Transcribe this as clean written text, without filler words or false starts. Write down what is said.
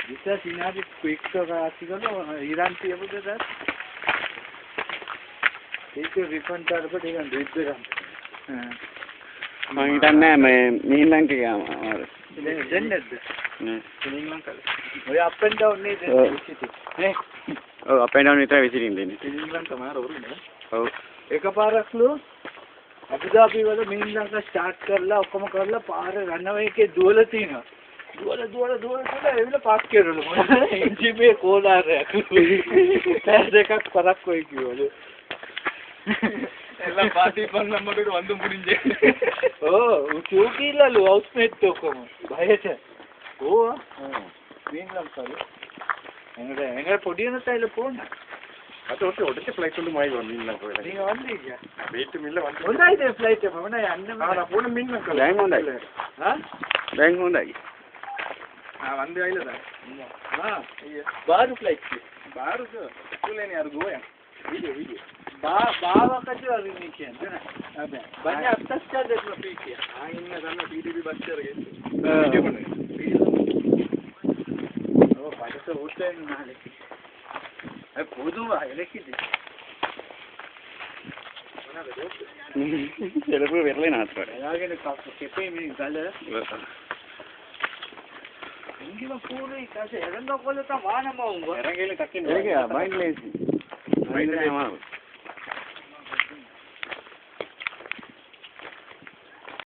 Bisa Cina di quick kasih kalau Iran sih apa tu? Itu refund card apa dengan duit berapa? මං හිතන්නේ මේ මිහින්ලන් කියාම දෙන්නේ මිහින්ලන් කල. ඔය up and down නේ දෙන්නේ. ඔව් up and down විතර විසිරින් දෙන්නේ. මිහින්ලන් තමයි වරුනේ. ඔව්. එකපාරක්ලු අබුදාබි වල මිහින්ලන් ස්ටාර්ට් කරලා ඔක්කොම කරලා පාර රන්වේ එකේ දුවලා තිනවා. දුවලා එවිල පාක් කරවලු. එන්ජින් මේ කෝලාරයක්. ටයර් දෙකක් පරක් වෙයි කිව්වලු. எல்லாம் பாட்டி பண்ண மட்டும் வந்து முடிஞ்சு චූකීලලු හවුස්මේට් ඔක්කොම බයට මීන්ලම් කාලේ එංගල පොඩි වෙනසයිල පොන්න அது உடனே ஃப்ளைட் வந்து மாதிரி வந்தீங்களா போய் நீங்க வந்தீங்க வெயிட் மில்ல வந்து හොඳයිද ෆ්ලයිට් එක මම යන්න நான் போன மீன் மக்கள் දැන් හොඳයි. දැන් හොඳයි. வந்து ஆயில தான் බාරු ෆ්ලයිට් பாருக்கு ஸ்கூல்ல யாரு கோயா வீடியோ බාවකට වරින්නේ කියන්නේ නෑ බන්නේ අත්තස්කා දෙන්න පීකිය ඉන්න ගන්න PDB බස් එකේ வீடியோ பண்ணுங்க ஓ පඩස උටෙන් නාලේ ඒ පොදුවා එලකිද එළපුව වෙරළේ නාස්වර. එයාගෙන කෙපේ මේ ගල ඉංගිම පූරේ කාසේ එරංග කොල්ලට වානම උඹ එරංගෙල කක්කින් ඒක බයින් ලේසි. බයින් නෑ මාව.